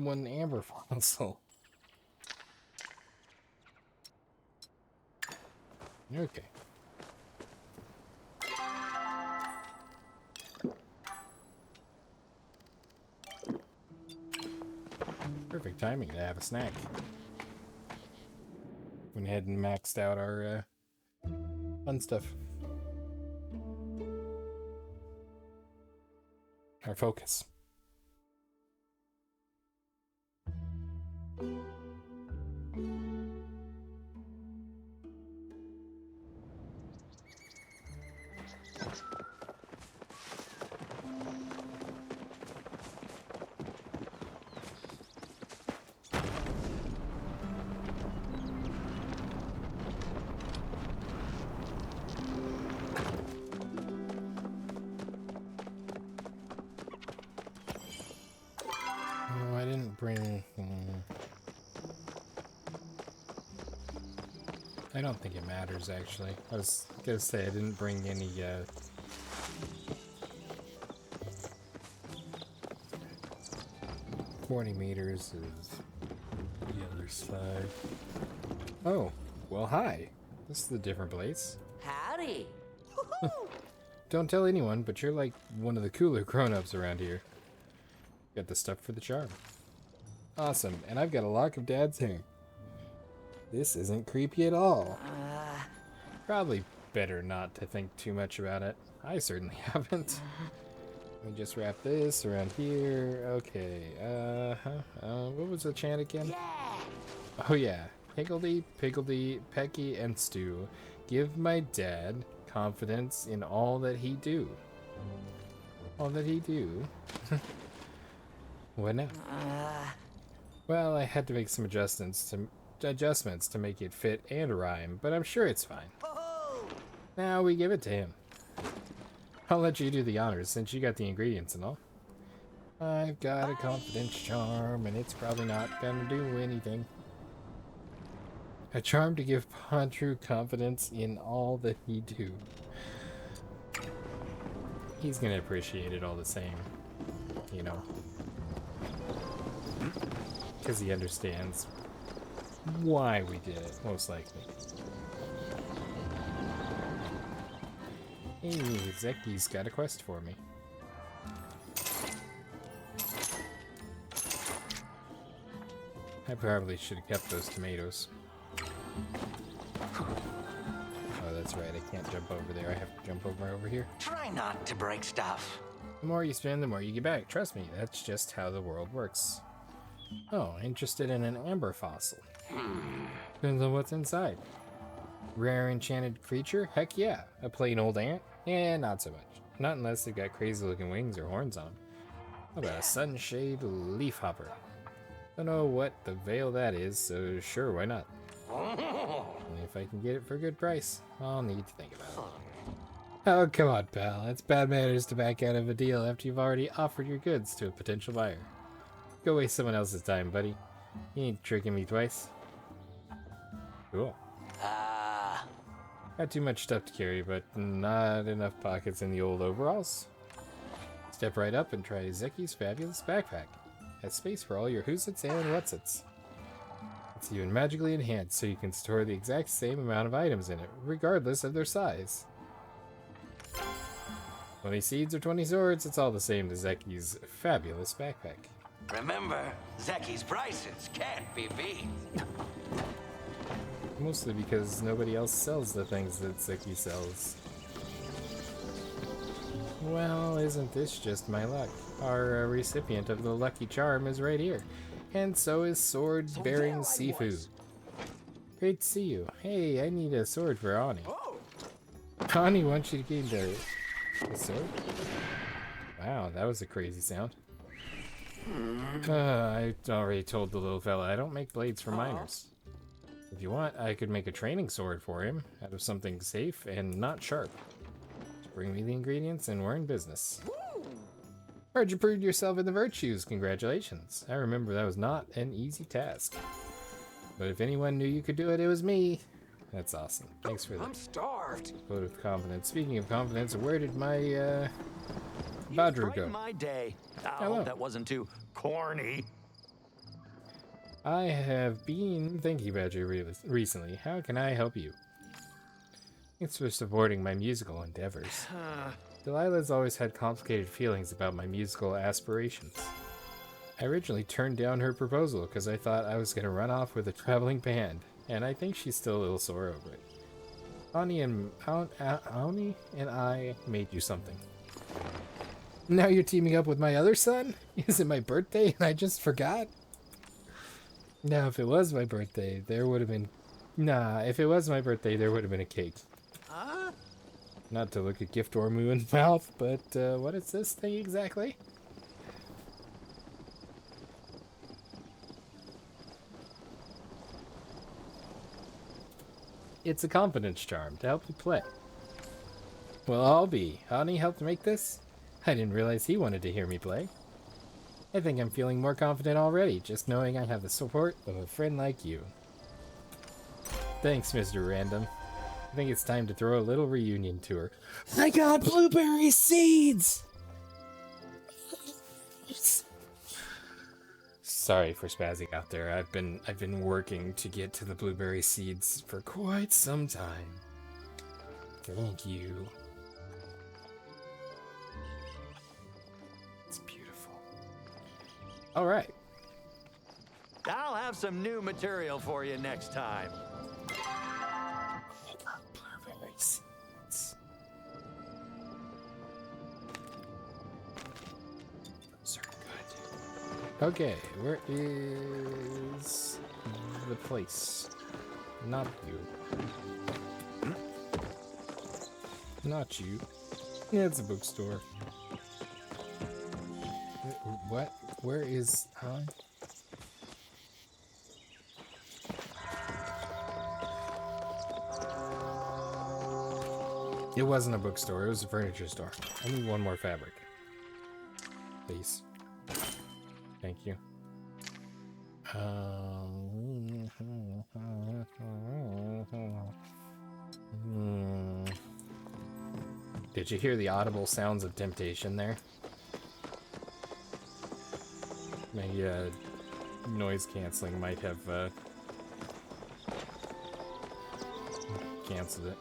amber fossil. Okay. Perfect timing to have a snack. Went ahead and maxed out our fun stuff. Our focus. Oh, I didn't bring... I don't think it matters, actually. I was gonna say I didn't bring any, 40 meters is the other side. Oh, well, hi. This is a different place. Howdy. Don't tell anyone, but you're like one of the cooler grown-ups around here. Got the stuff for the charm. Awesome, and I've got a lock of Dad's hair. This isn't creepy at all. Probably better not to think too much about it. I certainly haven't. Let me just wrap this around here. Okay, what was the chant again? Oh yeah. Higgledy, Piggledy, Pecky, and Stew. Give my dad confidence in all that he do. All that he do. What now? Well, I had to make some adjustments to make it fit and rhyme, but I'm sure it's fine. Now we give it to him. I'll let you do the honors since you got the ingredients and all. I've got a confidence charm, and it's probably not gonna do anything. A charm to give Pondrew confidence in all that he do. He's gonna appreciate it all the same, you know. Because he understands why we did it, most likely. Hey, Zeki's got a quest for me. I probably should have kept those tomatoes. Oh, that's right, I can't jump over there. I have to jump over here. Try not to break stuff. The more you spend, the more you get back. Trust me, that's just how the world works. Oh, interested in an amber fossil. Depends on what's inside. Rare enchanted creature? Heck yeah. A plain old ant? Yeah, not so much. Not unless they've got crazy looking wings or horns on. How about a sunshade leafhopper? Don't know what the veil that is, so sure, why not? And if I can get it for a good price, I'll need to think about it. Oh, come on, pal. It's bad manners to back out of a deal after you've already offered your goods to a potential buyer. Go waste someone else's time, buddy. You ain't tricking me twice. Cool. Got too much stuff to carry, but not enough pockets in the old overalls. Step right up and try Zeki's fabulous backpack. Has space for all your who's-its and what's-its. It's even magically enhanced so you can store the exact same amount of items in it, regardless of their size. 20 seeds or 20 swords, it's all the same to Zeki's fabulous backpack. Remember, Zeki's prices can't be beat. Mostly because nobody else sells the things that Zeki sells. Well, isn't this just my luck? Our recipient of the lucky charm is right here. And so is sword-bearing Sifu. Great to see you. Hey, I need a sword for Ani. Ani wants you to gain a sword? Wow, that was a crazy sound. I already told the little fella I don't make blades for minors. If you want, I could make a training sword for him out of something safe and not sharp. Just bring me the ingredients and we're in business. Heard you proved yourself in the virtues. Congratulations. I remember that was not an easy task. But if anyone knew you could do it, it was me. That's awesome. Thanks for that. I'm starved. Vote of confidence. Speaking of confidence, where did my Badru go? My day. I Hello. hope that wasn't too corny. I have been thinking about you recently. How can I help you? Thanks for supporting my musical endeavors. Delilah's always had complicated feelings about my musical aspirations. I originally turned down her proposal because I thought I was going to run off with a traveling band, and I think she's still a little sore over it. Ani and I made you something. Now you're teaming up with my other son? Is it my birthday and I just forgot? Now, if it was my birthday, there would have been... Nah, if it was my birthday, there would have been a cake. Not to look a gift or moo in the mouth, but what is this thing exactly? It's a confidence charm to help you play. Well, I'll be. Ani helped make this? I didn't realize he wanted to hear me play. I think I'm feeling more confident already, just knowing I have the support of a friend like you. Thanks, Mr. Random. I think it's time to throw a little reunion tour. I got blueberry seeds! Sorry for spazzing out there. I've been working to get to the blueberry seeds for quite some time. Thank you. It's beautiful. All right. I'll have some new material for you next time. Okay, where is the place? Not you. Not you. Yeah, it's a bookstore. What? Where is... Huh? It wasn't a bookstore, it was a furniture store. I need one more fabric. Please. Thank you. Did you hear the audible sounds of temptation there? My noise canceling might have canceled it.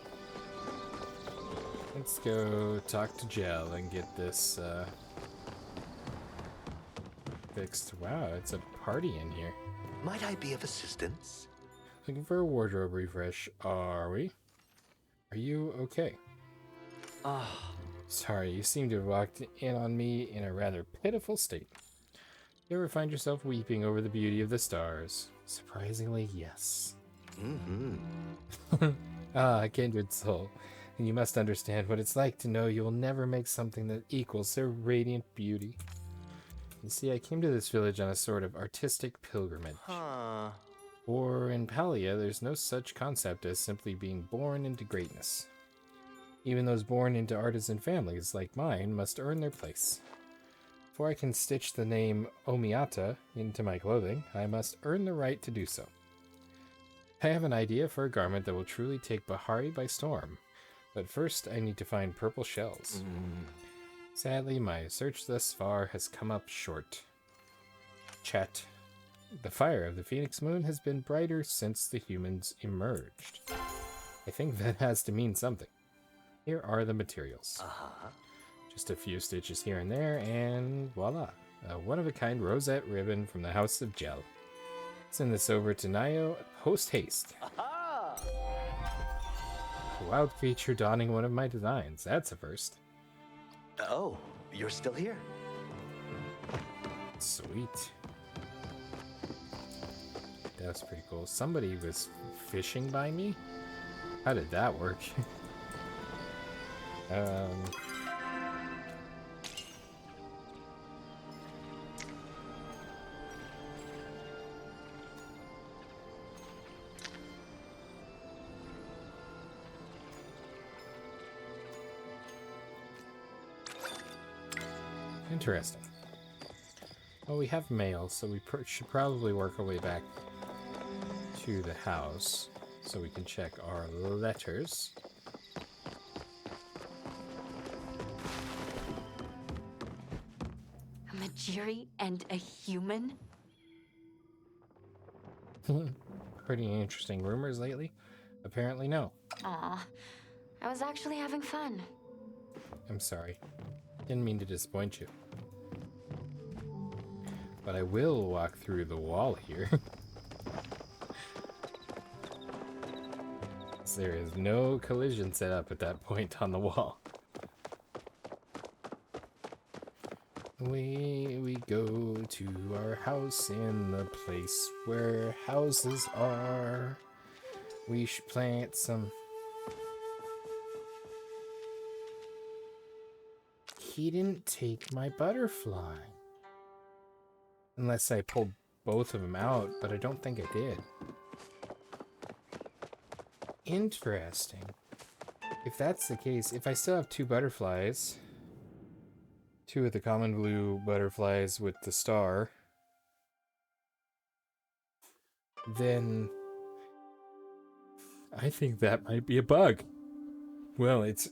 Let's go talk to Jell and get this fixed. Wow, it's a party in here. Might I be of assistance? Looking for a wardrobe refresh, are we? Are you okay? Sorry, you seem to have walked in on me in a rather pitiful state. You ever find yourself weeping over the beauty of the stars? Surprisingly, yes. Ah, kindred soul. And you must understand what it's like to know you will never make something that equals their radiant beauty. You see, I came to this village on a sort of artistic pilgrimage. For in Palia, there's no such concept as simply being born into greatness. Even those born into artisan families like mine must earn their place. Before I can stitch the name Omiata into my clothing, I must earn the right to do so. I have an idea for a garment that will truly take Bahari by storm, but first I need to find purple shells. Sadly, my search thus far has come up short. Chat. The fire of the Phoenix Moon has been brighter since the humans emerged. I think that has to mean something. Here are the materials. Just a few stitches here and there, and voila. A one-of-a-kind rosette ribbon from the House of Jell. Send this over to Nayo post-haste. A wild creature donning one of my designs. That's a first. Oh, you're still here? Sweet. That was pretty cool. Somebody was fishing by me? How did that work? Interesting. Well, we have mail, so we should probably work our way back to the house so we can check our letters. A Majiri and a human? Pretty interesting rumors lately? Apparently no. Aw, I was actually having fun. I'm sorry. Didn't mean to disappoint you. But I will walk through the wall here. There is no collision set up at that point on the wall. We go to our house in the place where houses are. We should plant some... He didn't take my butterfly. Unless I pulled both of them out, but I don't think I did. Interesting. If that's the case, if I still have two butterflies, two of the common blue butterflies with the star, then I think that might be a bug. Well, it's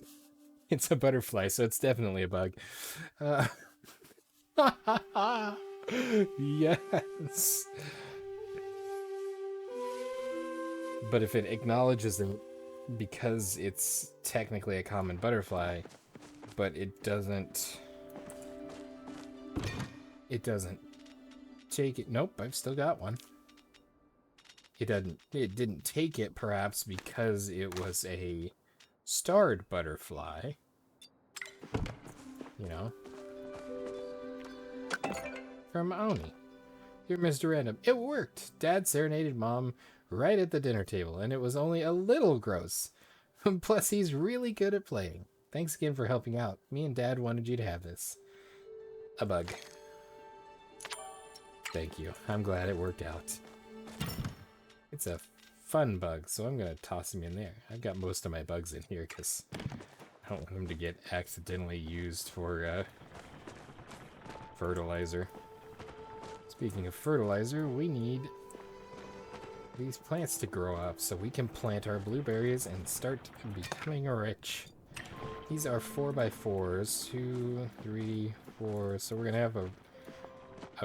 a butterfly, so it's definitely a bug. Yes. But if it acknowledges it because it's technically a common butterfly, but it doesn't take it. Nope, I've still got one. It didn't take it perhaps because it was a starred butterfly. You know? From Oni. Dear Mr. Random, it worked! Dad serenaded Mom right at the dinner table, and it was only a little gross. Plus, he's really good at playing. Thanks again for helping out. Me and Dad wanted you to have this. A bug. Thank you. I'm glad it worked out. It's a fun bug, so I'm going to toss him in there. I've got most of my bugs in here because I don't want them to get accidentally used for fertilizer. Speaking of fertilizer, we need these plants to grow up so we can plant our blueberries and start becoming rich. These are 4x4s, 2, 3, 4, so we're gonna have a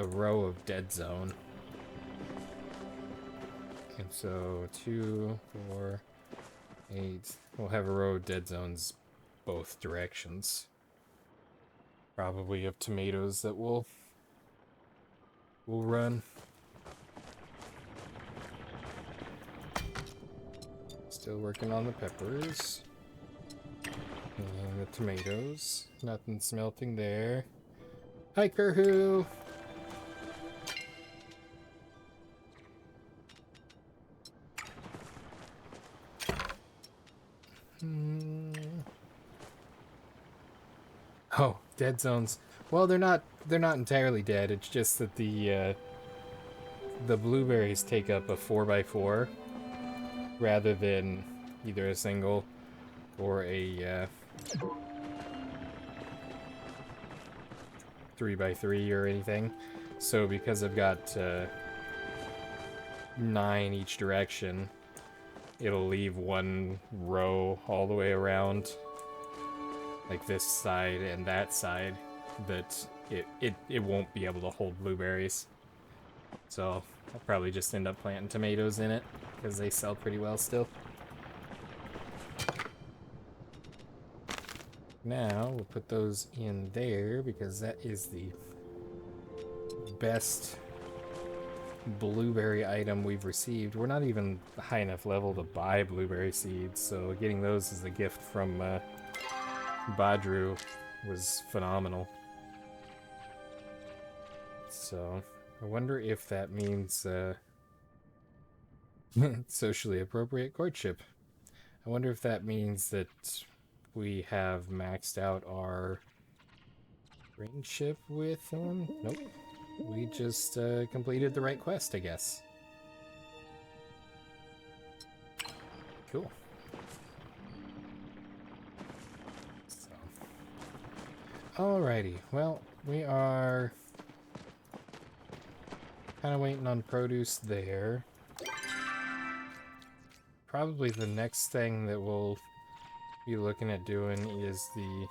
row of dead zone. And so 2, 4, 8, we'll have a row of dead zones both directions. Probably of tomatoes that will run. Still working on the peppers. And the tomatoes. Nothing's melting there. Hi, Kerhoo! Oh, dead zones. Well, they're not entirely dead. It's just that the blueberries take up a 4x4 rather than either a single or a 3x3 or anything. So because I've got 9 each direction, it'll leave one row all the way around, like this side and that side, that it won't be able to hold blueberries. So I'll probably just end up planting tomatoes in it because they sell pretty well still. Now we'll put those in there because that is the best blueberry item we've received. We're not even high enough level to buy blueberry seeds, so getting those as a gift from Badru was phenomenal. So I wonder if that means socially appropriate courtship. I wonder if that means that we have maxed out our friendship with him. Nope. We just completed the right quest, I guess. Cool. So. Alrighty. Well, we are kind of waiting on produce there. Probably the next thing that we'll be looking at doing is the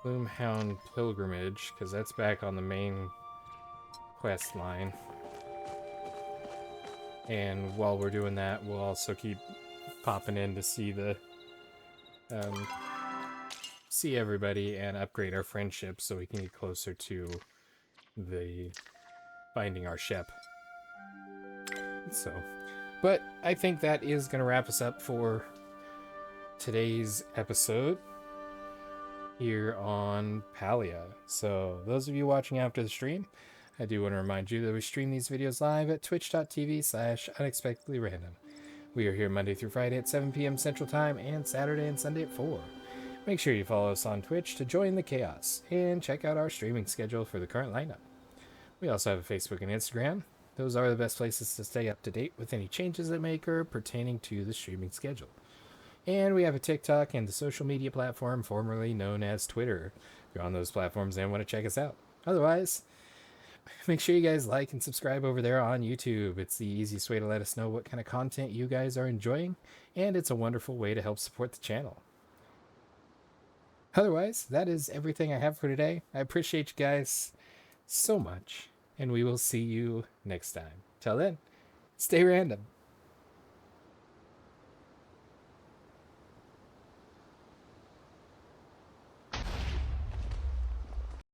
Bloomhound Pilgrimage, because that's back on the main quest line. And while we're doing that, we'll also keep popping in to see the see everybody and upgrade our friendship so we can get closer to the finding our shep. So, but I think that is going to wrap us up for today's episode here on Palia. So those of you watching after the stream, I do want to remind you that we stream these videos live at twitch.tv/unexpectedlyrandom. We are here Monday through Friday at 7 p.m. Central Time and Saturday and Sunday at 4. Make sure you follow us on Twitch to join the chaos and check out our streaming schedule for the current lineup. We also have a Facebook and Instagram. Those are the best places to stay up to date with any changes that may occur pertaining to the streaming schedule. And we have a TikTok and the social media platform formerly known as Twitter. If you're on those platforms and want to check us out. Otherwise, make sure you guys like and subscribe over there on YouTube. It's the easiest way to let us know what kind of content you guys are enjoying, and it's a wonderful way to help support the channel. Otherwise, that is everything I have for today. I appreciate you guys so much, and we will see you next time. Till then, stay random.